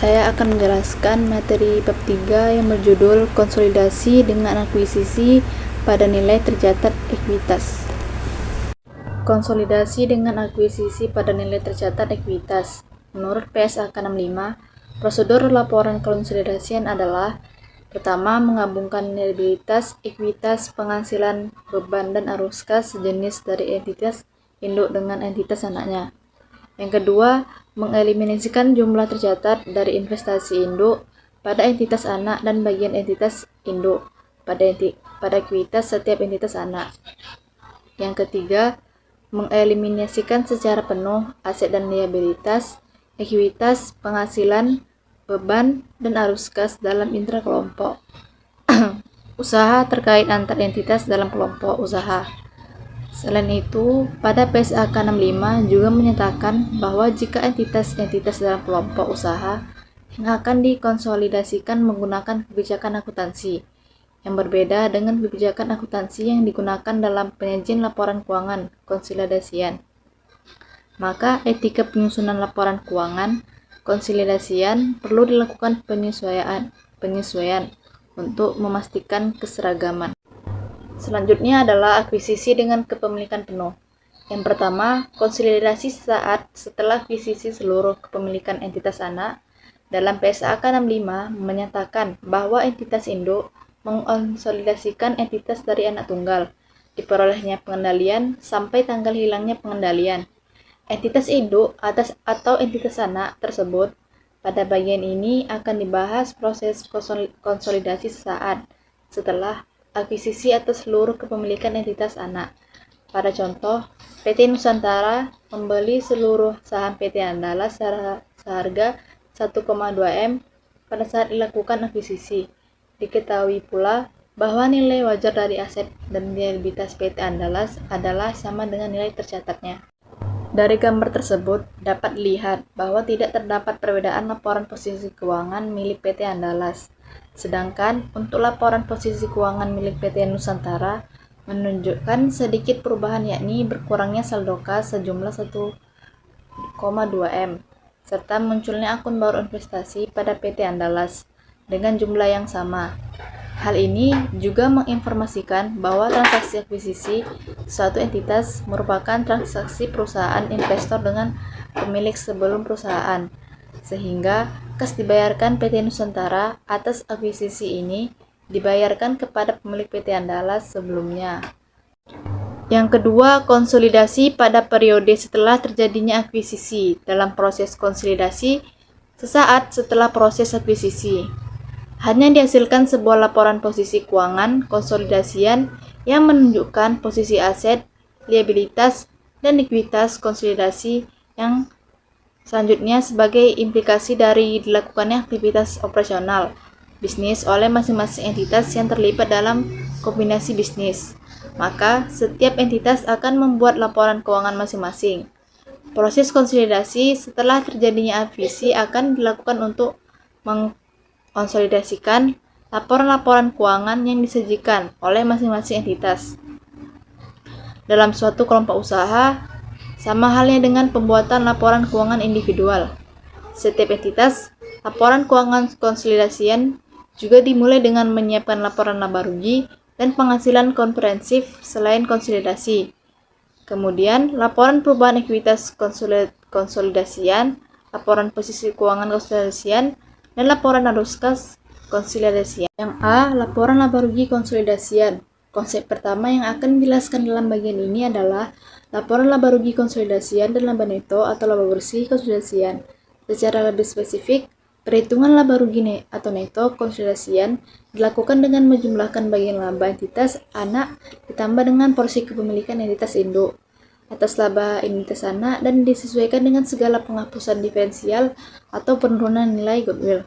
Saya akan menjelaskan materi bab 3 yang berjudul konsolidasi dengan akuisisi pada nilai tercatat ekuitas. Konsolidasi dengan akuisisi pada nilai tercatat ekuitas. Menurut PSAK 65, prosedur laporan konsolidasian adalah: pertama, menggabungkan liabilitas, ekuitas, penghasilan, beban, dan arus kas sejenis dari entitas induk dengan entitas anaknya. Yang kedua, mengeliminasikan jumlah tercatat dari investasi induk pada entitas anak dan bagian entitas induk pada ekuitas setiap entitas anak. Yang ketiga, mengeliminasikan secara penuh aset dan liabilitas, ekuitas, penghasilan, beban, dan arus kas dalam intrakelompok usaha terkait antar entitas dalam kelompok usaha. Selain itu, pada PSAK 65 juga menyatakan bahwa jika entitas-entitas dalam kelompok usaha yang akan dikonsolidasikan menggunakan kebijakan akuntansi yang berbeda dengan kebijakan akuntansi yang digunakan dalam penyajian laporan keuangan konsolidasian, maka etika penyusunan laporan keuangan konsolidasian perlu dilakukan penyesuaian untuk memastikan keseragaman. Selanjutnya adalah akuisisi dengan kepemilikan penuh. Yang pertama, konsolidasi sesaat setelah akuisisi seluruh kepemilikan entitas anak. Dalam PSAK 65 menyatakan bahwa entitas induk mengkonsolidasikan entitas dari anak tunggal, diperolehnya pengendalian sampai tanggal hilangnya pengendalian. Entitas induk atau entitas anak tersebut. Pada bagian ini akan dibahas proses konsolidasi sesaat setelah akuisisi atas seluruh kepemilikan entitas anak. Pada contoh, PT Nusantara membeli seluruh saham PT Andalas seharga 1,2 M pada saat dilakukan akuisisi. Diketahui pula bahwa nilai wajar dari aset dan liabilitas PT Andalas adalah sama dengan nilai tercatatnya. Dari gambar tersebut dapat dilihat bahwa tidak terdapat perbedaan laporan posisi keuangan milik PT Andalas. Sedangkan untuk laporan posisi keuangan milik PT Nusantara menunjukkan sedikit perubahan, yakni berkurangnya saldo kas sejumlah 1,2 M serta munculnya akun baru investasi pada PT Andalas dengan jumlah yang sama. Hal ini juga menginformasikan bahwa transaksi akuisisi suatu entitas merupakan transaksi perusahaan investor dengan pemilik sebelum perusahaan, sehingga kas dibayarkan PT Nusantara atas akuisisi ini dibayarkan kepada pemilik PT Andalas sebelumnya. Yang kedua, konsolidasi pada periode setelah terjadinya akuisisi. Dalam proses konsolidasi sesaat setelah proses akuisisi, hanya dihasilkan sebuah laporan posisi keuangan konsolidasian yang menunjukkan posisi aset, liabilitas, dan ekuitas konsolidasi yang selanjutnya sebagai implikasi dari dilakukannya aktivitas operasional bisnis oleh masing-masing entitas yang terlibat dalam kombinasi bisnis. Maka, setiap entitas akan membuat laporan keuangan masing-masing. Proses konsolidasi setelah terjadinya akuisisi akan dilakukan untuk mengkonsolidasikan laporan-laporan keuangan yang disajikan oleh masing-masing entitas dalam suatu kelompok usaha, sama halnya dengan pembuatan laporan keuangan individual. Setiap entitas, laporan keuangan konsolidasian juga dimulai dengan menyiapkan laporan laba rugi dan penghasilan komprehensif selain konsolidasi. Kemudian, laporan perubahan ekuitas konsolidasian, laporan posisi keuangan konsolidasian, dan laporan arus kas konsolidasian. Yang A, laporan laba rugi konsolidasian. Konsep pertama yang akan dijelaskan dalam bagian ini adalah laporan laba rugi konsolidasian dan laba neto atau laba bersih konsolidasian. Secara lebih spesifik, perhitungan laba rugi atau neto konsolidasian dilakukan dengan menjumlahkan bagian laba entitas anak ditambah dengan porsi kepemilikan entitas induk atas laba entitas anak dan disesuaikan dengan segala penghapusan diferensial atau penurunan nilai goodwill.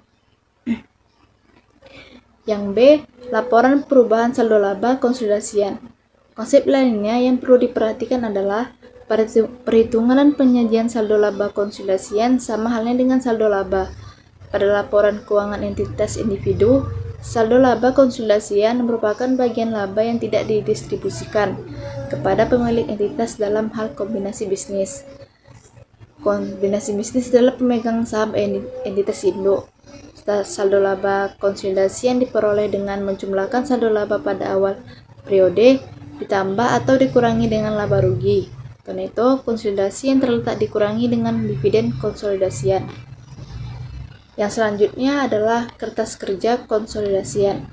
Yang B, laporan perubahan saldo laba konsolidasian. Konsep lainnya yang perlu diperhatikan adalah perhitungan dan penyajian saldo laba konsolidasian sama halnya dengan saldo laba. Pada laporan keuangan entitas individu, saldo laba konsolidasian merupakan bagian laba yang tidak didistribusikan kepada pemilik entitas dalam hal kombinasi bisnis. Kombinasi bisnis adalah pemegang saham entitas induk. Saldo laba konsolidasi yang diperoleh dengan menjumlahkan saldo laba pada awal periode ditambah atau dikurangi dengan laba rugi. Karena itu, konsolidasi yang terletak dikurangi dengan dividen konsolidasian. Yang selanjutnya adalah kertas kerja konsolidasian.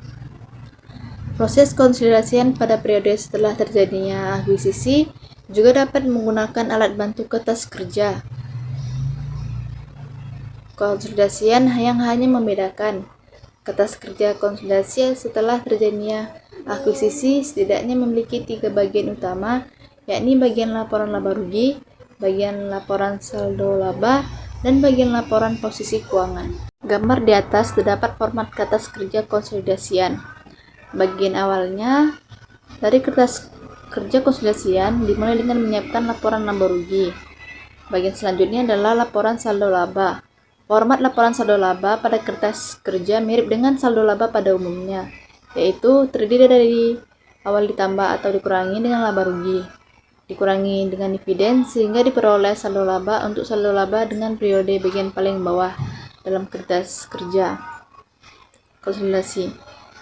Proses konsolidasian pada periode setelah terjadinya akuisisi juga dapat menggunakan alat bantu kertas kerja. Konsolidasian yang hanya membedakan kertas kerja konsolidasi setelah terjadinya akuisisi setidaknya memiliki 3 bagian utama, yakni bagian laporan laba rugi, bagian laporan saldo laba, dan bagian laporan posisi keuangan. Gambar di atas terdapat format kertas kerja konsolidasian. Bagian awalnya dari kertas kerja konsolidasian dimulai dengan menyiapkan laporan laba rugi. Bagian selanjutnya adalah laporan saldo laba. Format laporan saldo laba pada kertas kerja mirip dengan saldo laba pada umumnya, yaitu terdiri dari awal ditambah atau dikurangi dengan laba rugi, dikurangi dengan dividen sehingga diperoleh saldo laba untuk saldo laba dengan periode bagian paling bawah dalam kertas kerja konsolidasi.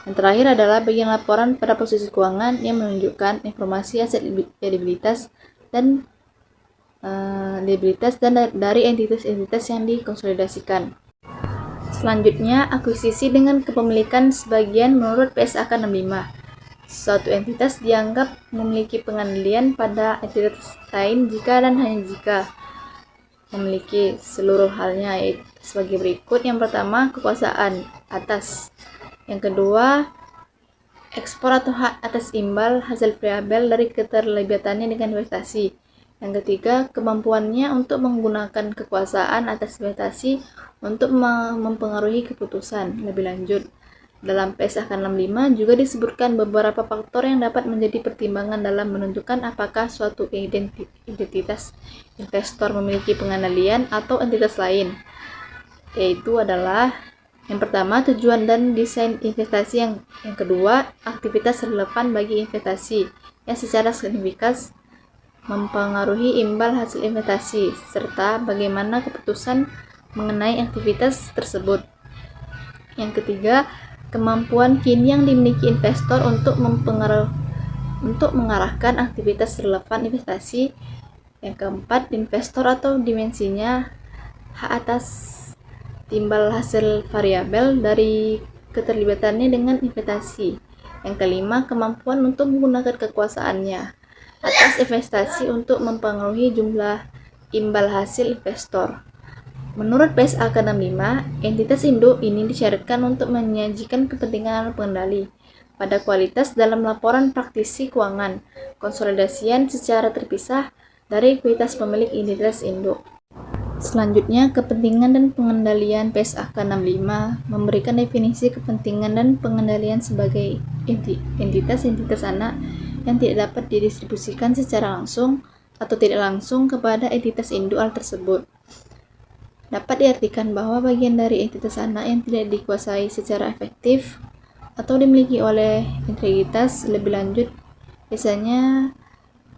Yang terakhir adalah bagian laporan pada posisi keuangan yang menunjukkan informasi aset liabilitas dan dari entitas-entitas yang dikonsolidasikan. Selanjutnya, akuisisi dengan kepemilikan sebagian menurut PSAK 65. Suatu entitas dianggap memiliki pengendalian pada entitas lain jika dan hanya jika memiliki seluruh halnya, yaitu sebagai berikut. Yang pertama, kekuasaan atas. Yang kedua, ekspor atau hak atas imbal hasil variabel dari keterlibatannya dengan investasi. Yang ketiga, kemampuannya untuk menggunakan kekuasaan atas investasi untuk mempengaruhi keputusan lebih lanjut. Dalam PSAK 65 juga disebutkan beberapa faktor yang dapat menjadi pertimbangan dalam menentukan apakah suatu identitas investor memiliki pengendalian atau entitas lain, yaitu adalah yang pertama, tujuan dan desain investasi. Yang kedua, aktivitas relevan bagi investasi yang secara signifikan mempengaruhi imbal hasil investasi, serta bagaimana keputusan mengenai aktivitas tersebut. Yang ketiga, kemampuan kini yang dimiliki investor untuk mengarahkan aktivitas relevan investasi. Yang keempat, investor atau dimensinya hak atas timbal hasil variabel dari keterlibatannya dengan investasi. Yang kelima, kemampuan untuk menggunakan kekuasaannya atas investasi untuk mempengaruhi jumlah imbal hasil investor. Menurut PSAK 65, entitas induk ini disyaratkan untuk menyajikan kepentingan pengendali pada kualitas dalam laporan praktisi keuangan konsolidasian secara terpisah dari ekuitas pemilik entitas induk. Selanjutnya, kepentingan dan pengendalian. PSAK 65 memberikan definisi kepentingan dan pengendalian sebagai entitas anak yang tidak dapat didistribusikan secara langsung atau tidak langsung kepada entitas induk hal tersebut. Dapat diartikan bahwa bagian dari entitas anak yang tidak dikuasai secara efektif atau dimiliki oleh integritas lebih lanjut biasanya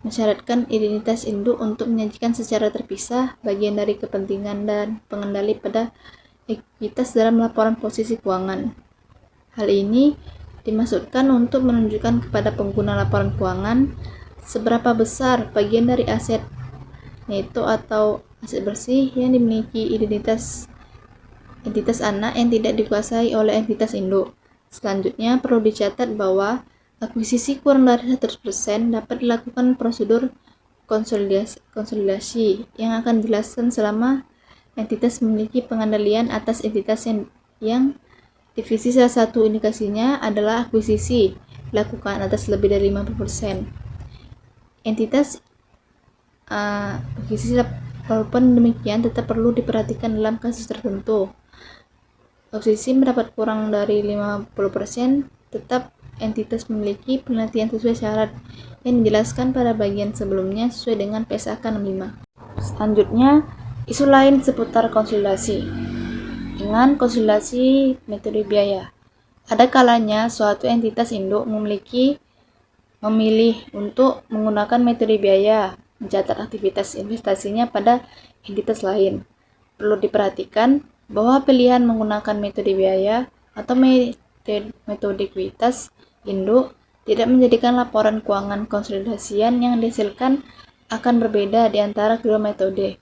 mensyaratkan identitas induk untuk menyajikan secara terpisah bagian dari kepentingan dan pengendali pada ekuitas dalam laporan posisi keuangan. Hal ini dimaksudkan untuk menunjukkan kepada pengguna laporan keuangan seberapa besar bagian dari aset neto atau aset bersih yang dimiliki entitas anak yang tidak dikuasai oleh entitas induk. Selanjutnya, perlu dicatat bahwa akuisisi kurang dari 100% dapat dilakukan prosedur konsolidasi yang akan dijelaskan selama entitas memiliki pengendalian atas entitas yang divisi. Salah satu indikasinya adalah akuisisi dilakukan atas lebih dari 50% entitas akuisisi. Walaupun demikian, tetap perlu diperhatikan dalam kasus tertentu. Akuisisi mendapat kurang dari 50%, tetap entitas memiliki penelitian sesuai syarat yang dijelaskan pada bagian sebelumnya sesuai dengan PSAK 65. Selanjutnya, isu lain seputar konsolidasi. Dengan konsolidasi metode biaya, ada kalanya suatu entitas induk memilih untuk menggunakan metode biaya mencatat aktivitas investasinya pada entitas lain. Perlu diperhatikan bahwa pilihan menggunakan metode biaya atau metode ekuitas induk tidak menjadikan laporan keuangan konsolidasian yang dihasilkan akan berbeda di antara kedua metode.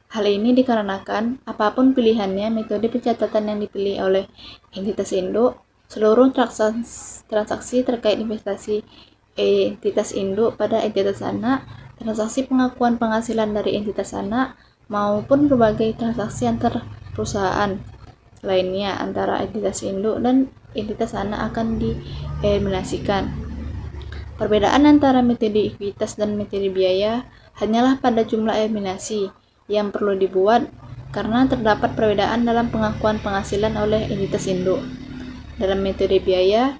Hal ini dikarenakan apapun pilihannya, metode pencatatan yang dipilih oleh entitas induk, seluruh transaksi terkait investasi entitas induk pada entitas anak, transaksi pengakuan penghasilan dari entitas anak, maupun berbagai transaksi antar perusahaan lainnya antara entitas induk dan entitas anak akan dieliminasikan. Perbedaan antara metode ekuitas dan metode biaya hanyalah pada jumlah eliminasi yang perlu dibuat karena terdapat perbedaan dalam pengakuan penghasilan oleh entitas induk. Dalam metode biaya,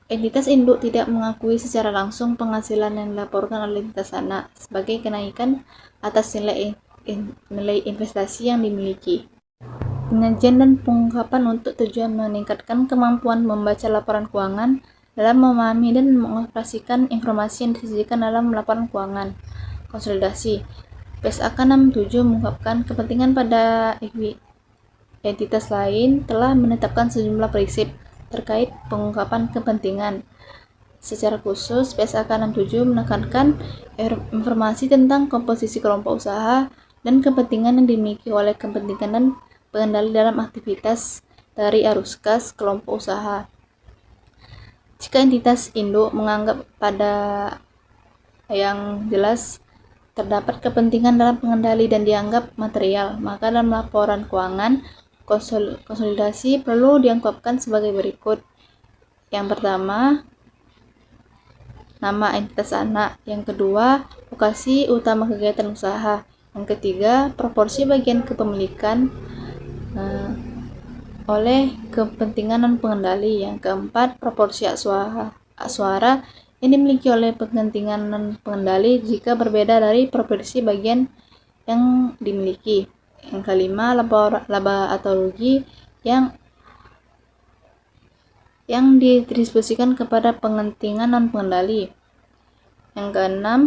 entitas induk tidak mengakui secara langsung penghasilan yang dilaporkan oleh entitas anak sebagai kenaikan atas nilai investasi yang dimiliki. Penyajian dan pengungkapan untuk tujuan meningkatkan kemampuan membaca laporan keuangan dalam memahami dan mengoperasikan informasi yang disajikan dalam laporan keuangan konsolidasi. PSAK 67 mengungkapkan kepentingan pada entitas lain telah menetapkan sejumlah prinsip terkait pengungkapan kepentingan. Secara khusus, PSAK 67 menekankan informasi tentang komposisi kelompok usaha dan kepentingan yang dimiliki oleh kepentingan dan pengendali dalam aktivitas dari arus kas kelompok usaha. Jika entitas induk menganggap pada yang jelas terdapat kepentingan dalam pengendali dan dianggap material, maka dalam laporan keuangan konsolidasi perlu diungkapkan sebagai berikut. Yang pertama, nama entitas anak. Yang kedua, lokasi utama kegiatan usaha. Yang ketiga, proporsi bagian kepemilikan oleh kepentingan dan pengendali. Yang keempat, proporsi hak suara yang dimiliki oleh kepentingan dan pengendali jika berbeda dari proporsi bagian yang dimiliki. Yang kelima, laba atau rugi yang didistribusikan kepada kepentingan dan pengendali. Yang keenam,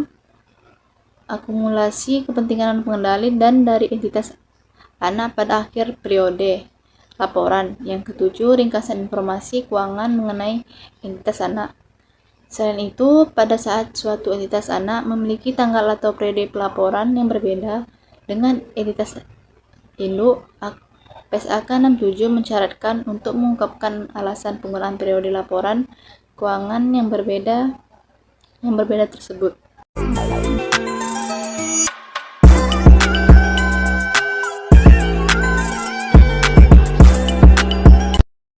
akumulasi kepentingan dan pengendali dan dari entitas anak pada akhir periode laporan. Yang ketujuh, ringkasan informasi keuangan mengenai entitas anak. Selain itu, pada saat suatu entitas anak memiliki tanggal atau periode pelaporan yang berbeda dengan entitas induk, PSAK 67 mensyaratkan untuk mengungkapkan alasan penggunaan periode laporan keuangan yang berbeda tersebut.